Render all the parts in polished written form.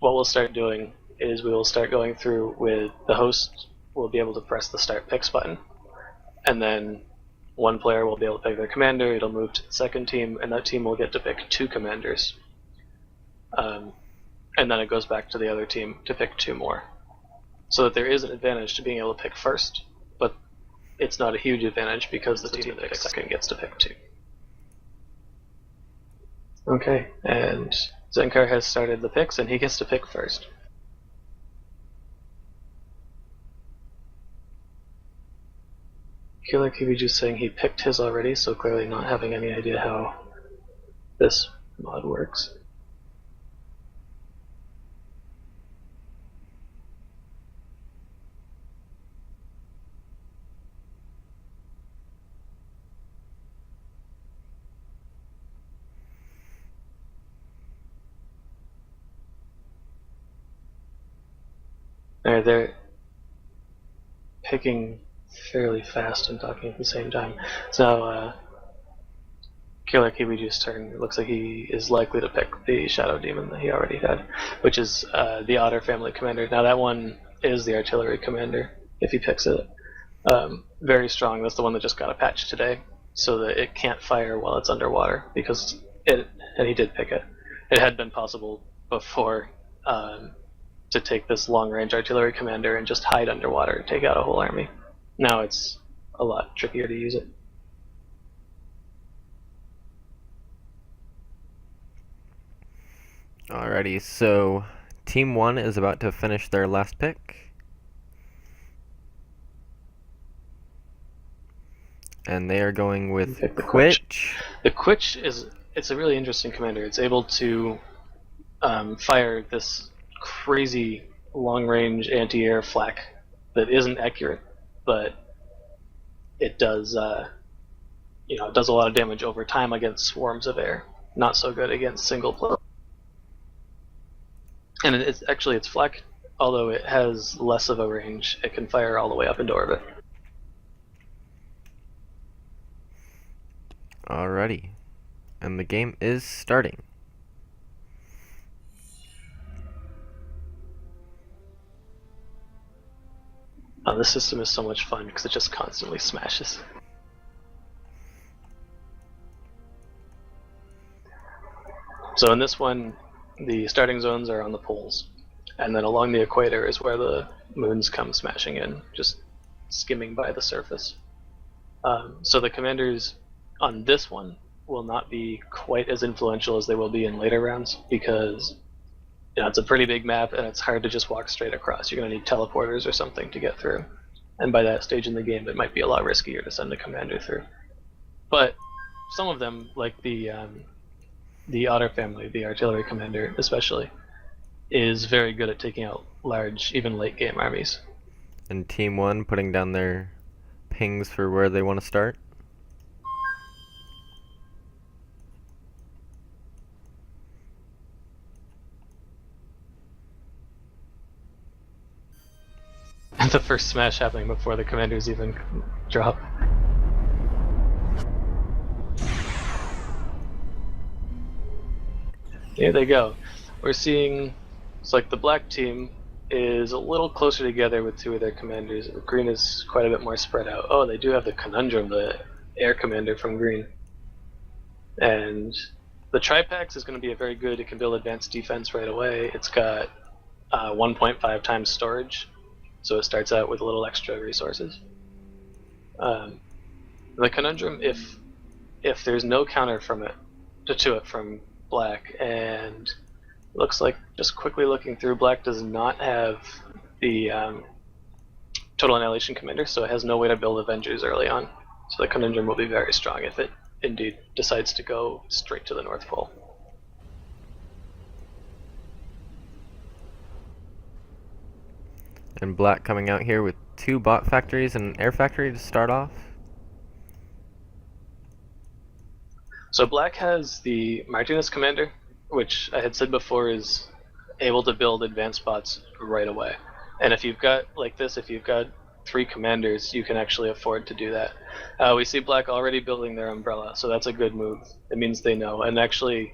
what we'll start doing is we will start going through with the host will be able to press the start picks button, and then one player will be able to pick their commander, it'll move to the second team, and that team will get to pick 2 commanders. And then it goes back to the other team to pick 2 more. So that there is an advantage to being able to pick first, but it's not a huge advantage because the team that picks second gets to pick 2. Okay, and Zenkar has started the picks, and he gets to pick first. Killer Kiwi just saying he picked his already, so clearly not having any idea how this mod works. Alright, they're picking fairly fast and talking at the same time. So, Killer Kiwi Juice's turn. It looks like he is likely to pick the Shadow Demon that he already had, which is the Otter family commander. Now that one is the artillery commander, if he picks it. Very strong. That's the one that just got a patch today, so that it can't fire while it's underwater, because and he did pick it. It had been possible before to take this long-range artillery commander and just hide underwater and take out a whole army. Now it's a lot trickier to use it. Alrighty, so Team 1 is about to finish their last pick. And they are going with Quitch. The Quitch it's a really interesting commander. It's able to fire this crazy long-range anti-air flak that isn't accurate, but it does it does a lot of damage over time against swarms of air. Not so good against single player. And it's flak, although it has less of a range. It can fire all the way up into orbit. Alrighty, and the game is starting. Oh, this system is so much fun because it just constantly smashes. So in this one, the starting zones are on the poles, and then along the equator is where the moons come smashing in, just skimming by the surface. So the commanders on this one will not be quite as influential as they will be in later rounds, because it's a pretty big map and it's hard to just walk straight across. You're going to need teleporters or something to get through. And by that stage in the game, it might be a lot riskier to send a commander through. But some of them, like the Otter family, the artillery commander especially, is very good at taking out large, even late game armies. And Team 1 putting down their pings for where they want to start. The first smash happening before the commanders even drop. Here they go. We're seeing, it's like the black team is a little closer together with 2 of their commanders. Green is quite a bit more spread out. Oh, they do have the Conundrum, the air commander from green. And the Tripax is going to be a very good, it can build advanced defense right away. It's got 1.5 times storage. So it starts out with a little extra resources. The Conundrum, if there's no counter from it to it from black, and looks like, just quickly looking through, black does not have the Total Annihilation Commander, so it has no way to build Avengers early on. So the Conundrum will be very strong if it indeed decides to go straight to the North Pole. And black coming out here with 2 bot factories and an air factory to start off. So black has the Martinez commander, which I had said before is able to build advanced bots right away. And if you've got, like this, if you've got 3 commanders, you can actually afford to do that. We see black already building their umbrella, so that's a good move. It means they know. And actually,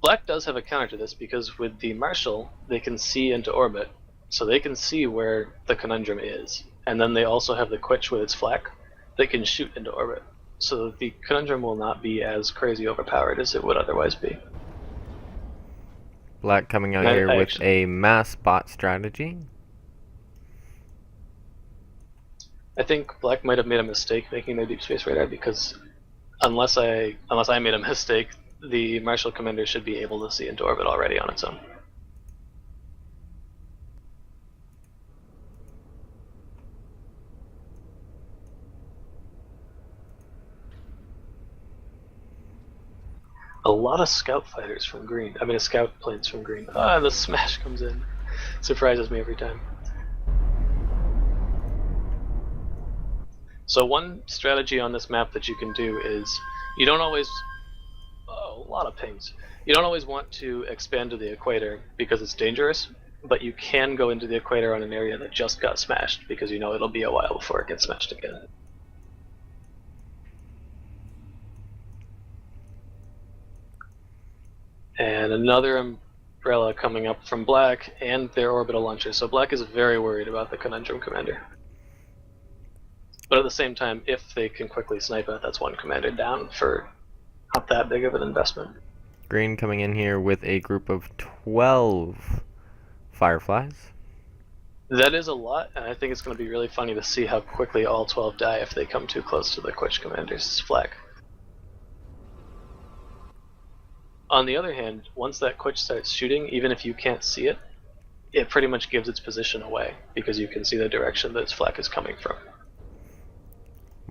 Black does have a counter to this because with the Marshal, they can see into orbit, so they can see where the Conundrum is. And then they also have the Quitch with its flak that can shoot into orbit. So the Conundrum will not be as crazy overpowered as it would otherwise be. Black coming out I here with actually, a mass bot strategy. I think Black might have made a mistake making their deep space radar because unless I made a mistake, the Marshal Commander should be able to see into orbit already on its own. A lot of scout fighters from green. I mean, scout planes from green. Ah, the smash comes in. Surprises me every time. So one strategy on this map that you can do is you don't always... Oh, a lot of pings. You don't always want to expand to the equator because it's dangerous, but you can go into the equator on an area that just got smashed because you know it'll be a while before it gets smashed again. And another umbrella coming up from Black and their orbital launcher. So Black is very worried about the Conundrum Commander. But at the same time, if they can quickly snipe it, that's one commander down for not that big of an investment. Green coming in here with a group of 12 Fireflies. That is a lot, and I think it's going to be really funny to see how quickly all 12 die if they come too close to the Quitch Commander's flag. On the other hand, once that Quitch starts shooting, even if you can't see it, it pretty much gives its position away because you can see the direction that its flak is coming from.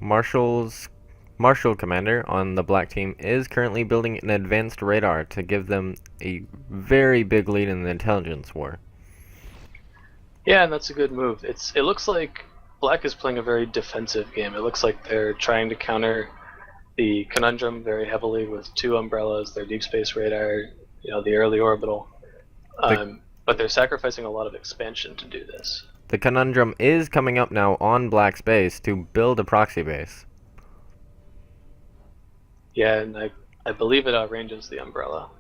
Marshal Commander on the Black team is currently building an advanced radar to give them a very big lead in the intelligence war. Yeah, and that's a good move. It looks like Black is playing a very defensive game. It looks like they're trying to counter the Conundrum very heavily with two umbrellas, their deep space radar, the early orbital. But they're sacrificing a lot of expansion to do this. The Conundrum is coming up now on Black's base to build a proxy base. Yeah, and I believe it outranges the umbrella.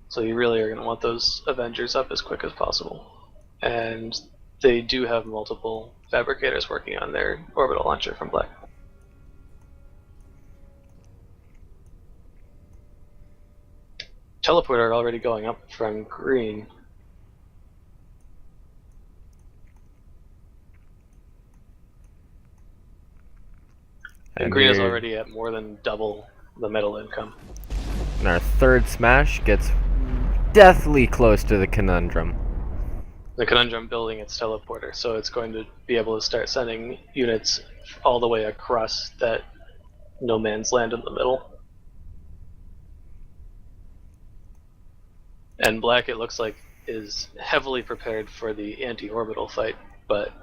So you really are going to want those Avengers up as quick as possible. And they do have multiple fabricators working on their orbital launcher from Black. Teleporter already going up from green. And green is already at more than double the metal income. And our third smash gets deathly close to the Conundrum. The Conundrum building its teleporter, so it's going to be able to start sending units all the way across that no man's land in the middle. And Black, it looks like, is heavily prepared for the anti-orbital fight, but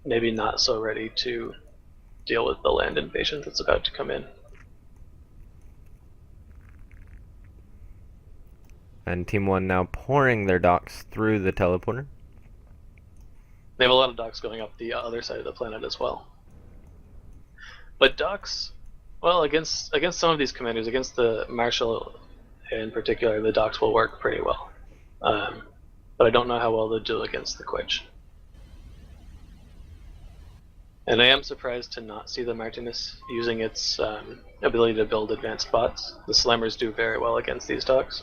maybe not so ready to deal with the land invasion that's about to come in. And Team 1 now pouring their docks through the teleporter. They have a lot of docks going up the other side of the planet as well. But docks, well, against some of these commanders, against the Marshal in particular, the docks will work pretty well. But I don't know how well they'll do against the Quitch. And I am surprised to not see the Martinus using its ability to build advanced bots. The Slammers do very well against these docks.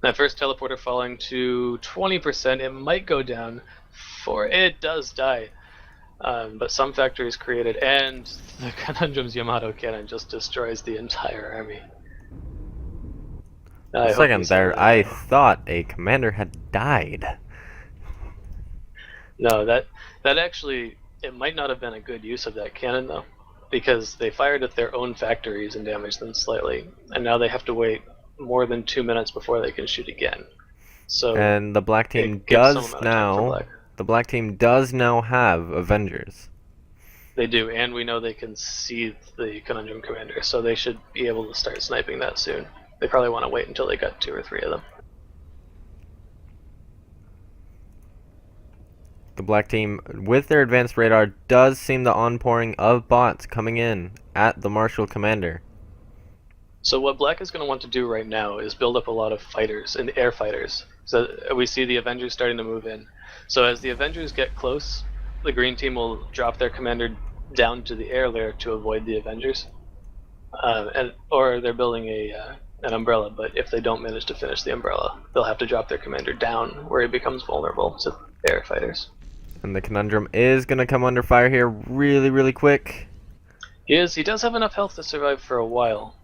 That first teleporter falling to 20%, it might go down for it does die. But some factories created, and the Conundrum's Yamato cannon just destroys the entire army. A second there, I thought a commander had died. No, that actually, it might not have been a good use of that cannon though, because they fired at their own factories and damaged them slightly, and now they have to wait more than 2 minutes before they can shoot again. So and the Black team does now. The Black team does now have Avengers. They do, and we know they can see the Conundrum Commander, so they should be able to start sniping that soon. They probably want to wait until they got 2 or 3 of them. The Black team, with their advanced radar, does seem the onpouring of bots coming in at the Martial Commander. So what Black is going to want to do right now is build up a lot of fighters and air fighters. So we see the Avengers starting to move in. So as the Avengers get close, the green team will drop their commander down to the air layer to avoid the Avengers, or they're building an umbrella. But if they don't manage to finish the umbrella, they'll have to drop their commander down where he becomes vulnerable to air fighters. And the Conundrum is going to come under fire here really, really quick. He does have enough health to survive for a while.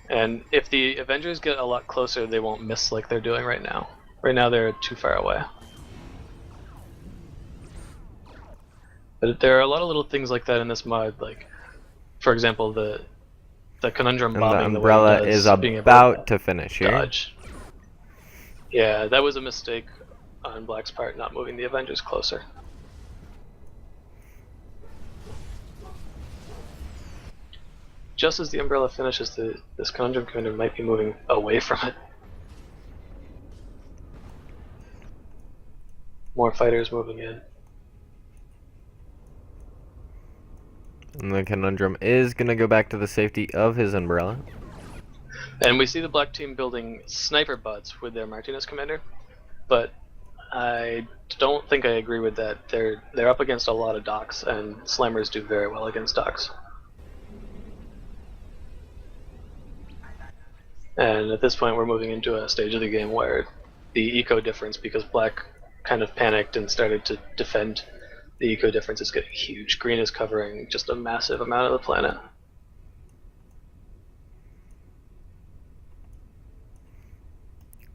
And if the Avengers get a lot closer, they won't miss like they're doing right now. Right now they're too far away. But there are a lot of little things like that in this mod, like, for example, the Conundrum And bombing the umbrella is about to finish here. Dodge. Yeah, that was a mistake on Black's part, not moving the Avengers closer. Just as the umbrella finishes, this Conundrum commander might be moving away from it. More fighters moving in. And the Conundrum is going to go back to the safety of his umbrella. And we see the Black team building sniper bots with their Martinez commander, but I don't think I agree with that. They're up against a lot of docks, and Slammers do very well against docks. And at this point we're moving into a stage of the game where the eco difference, because Black kind of panicked and started to defend, the eco difference is getting huge. Green is covering just a massive amount of the planet.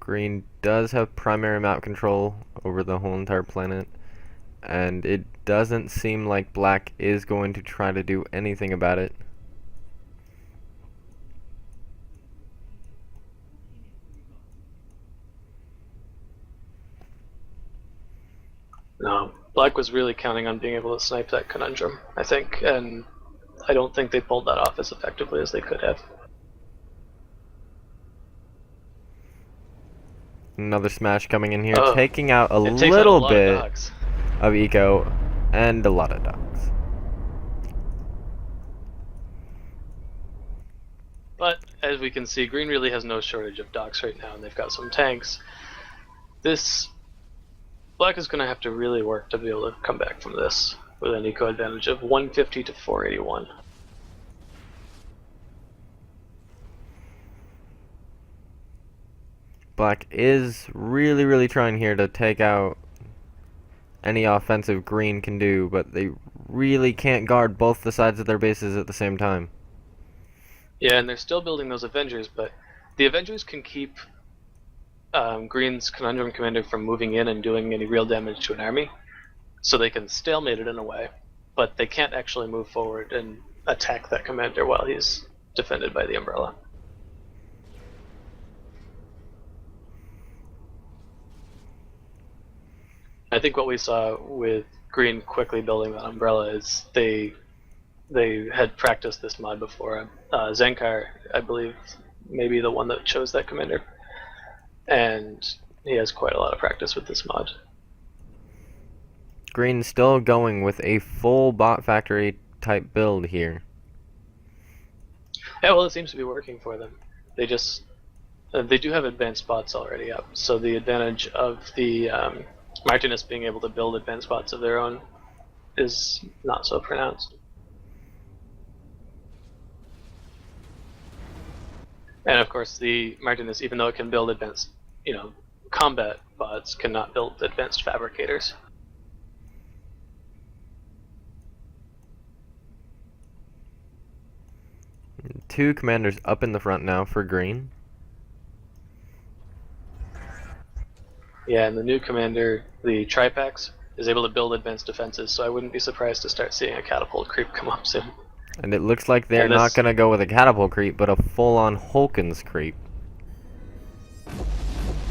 Green does have primary map control over the whole entire planet, and it doesn't seem like Black is going to try to do anything about it. No, Black was really counting on being able to snipe that Conundrum, I think, and I don't think they pulled that off as effectively as they could have. Another smash coming in here, Oh, taking out a it takes out little lot bit of dogs. of eco and a lot of dogs. But as we can see, Green really has no shortage of docks right now, and they've got some tanks. This Black is going to have to really work to be able to come back from this with an eco advantage of 150 to 481. Black is really trying here to take out any offensive Green can do, but they really can't guard both the sides of their bases at the same time. Yeah, and they're still building those Avengers, but the Avengers can keep Green's Conundrum commander from moving in and doing any real damage to an army, so they can stalemate it in a way, but they can't actually move forward and attack that commander while he's defended by the umbrella. I think what we saw with Green quickly building that umbrella is they had practiced this mod before. Zenkar, I believe, maybe the one that chose that commander, and he has quite a lot of practice with this mod. Green still going with a full bot factory type build here. Yeah, well, it seems to be working for them. They just they do have advanced bots already up, so the advantage of the Martinez being able to build advanced bots of their own is not so pronounced. And of course, the Martinez, even though it can build advanced, combat bots, cannot build advanced fabricators. Two commanders up in the front now for Green. Yeah, and the new commander, the Tripax, is able to build advanced defenses, so I wouldn't be surprised to start seeing a catapult creep come up soon. And it looks like they're not going to go with a catapult creep, but a full-on Hulkins creep.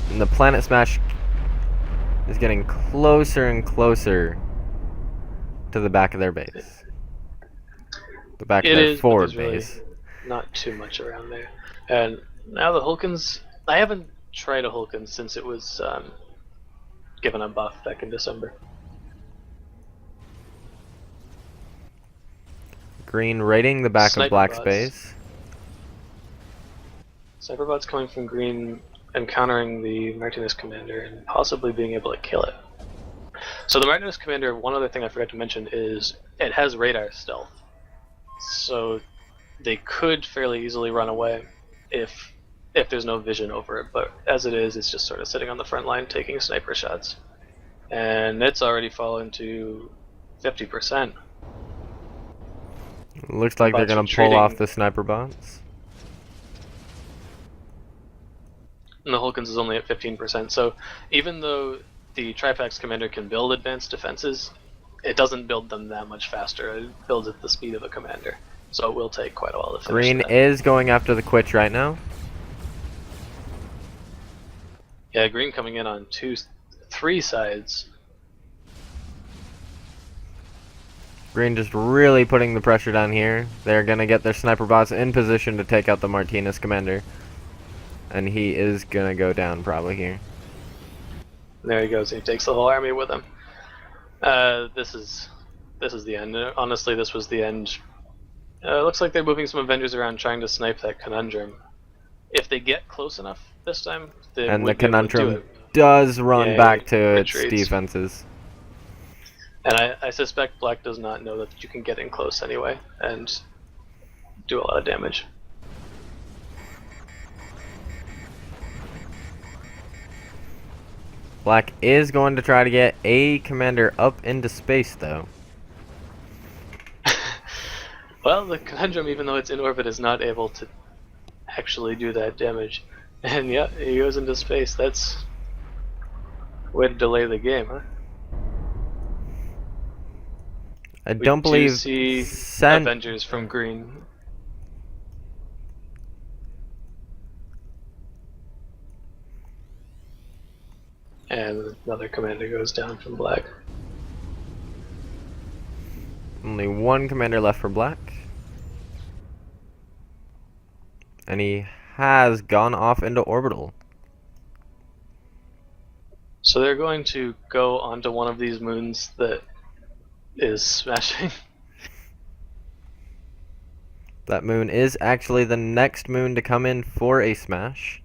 And the Planet Smash is getting closer and closer to the back of their base. The back of their forward base. Not too much around there. And now the Hulkins, I haven't tried a Hulkins since it was given a buff back in December. Green raiding the back of Sniper Black's bots. base. Sniper bots coming from Green, encountering the Martinez commander and possibly being able to kill it. So the Martinez commander, one other thing I forgot to mention is it has radar stealth. So they could fairly easily run away if there's no vision over it, but as it is, it's just sort of sitting on the front line taking sniper shots. And it's already fallen to 50%. Looks like they're going to pull off the sniper bots. And the Hulkins is only at 15%, so even though the Trifax commander can build advanced defenses, it doesn't build them that much faster. It builds at the speed of a commander, so it will take quite a while to finish. Green is going after the Quitch right now. Yeah, Green coming in on 3 sides. Green just really putting the pressure down here. They're going to get their sniper bots in position to take out the Martinez commander. And he is going to go down probably here. There he goes. He takes the whole army with him. This is the end. Honestly, this was the end. Looks like they're moving some Avengers around trying to snipe that Conundrum. If they get close enough this time, they and would the Conundrum do it. does run back to retreats. its defenses. And I suspect Black does not know that you can get in close anyway and do a lot of damage. Black is going to try to get a commander up into space, though. Well, the Conundrum, even though it's in orbit, is not able to actually do that damage. And yeah, he goes into space. That's a way to delay the game, huh? I don't believe see Avengers from Green. And another commander goes down from Black. Only one commander left for Black. And he has gone off into orbital. So they're going to go onto one of these moons that is smashing. That moon is actually the next moon to come in for a smash.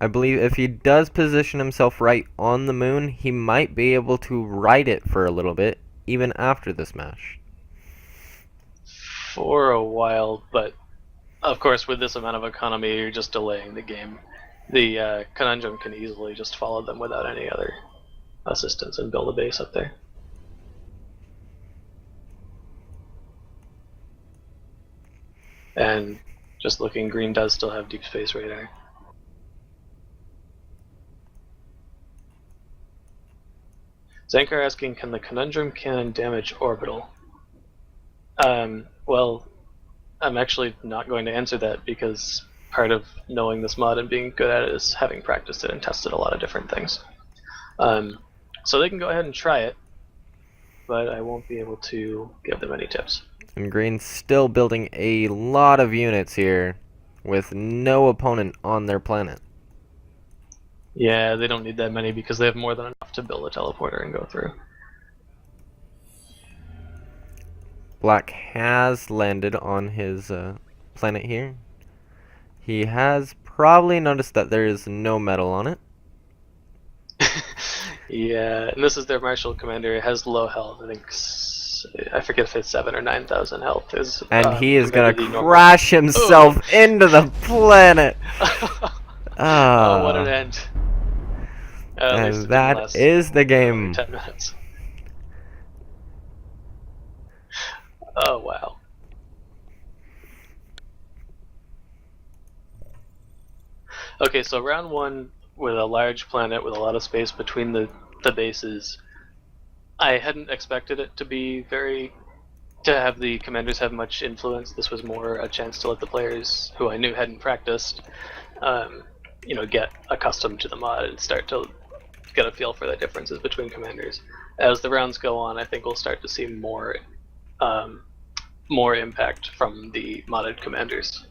I believe if he does position himself right on the moon, he might be able to ride it for a little bit, even after the smash. For a while, but of course with this amount of economy, you're just delaying the game. The Conundrum can easily just follow them without any other assistance and build a base up there. And just looking, Green does still have deep space radar. Zankar asking, can the Conundrum cannon damage orbital? Well, I'm actually not going to answer that because part of knowing this mod and being good at it is having practiced it and tested a lot of different things. So they can go ahead and try it, but I won't be able to give them any tips. And Green's still building a lot of units here with no opponent on their planet. Yeah, they don't need that many because they have more than enough to build a teleporter and go through. Black has landed on his planet here. He has probably noticed that there is no metal on it. Yeah, and this is their martial commander. It has low health. I forget if it's 7,000 or 9,000 health. And he is gonna crash himself into the planet. Oh, what an end! And that is the game. 10 minutes. Oh wow. Okay, so round 1 with a large planet with a lot of space between the bases. I hadn't expected it to have the commanders have much influence. This was more a chance to let the players who I knew hadn't practiced, get accustomed to the mod and start to get a feel for the differences between commanders. As the rounds go on, I think we'll start to see more impact from the modded commanders.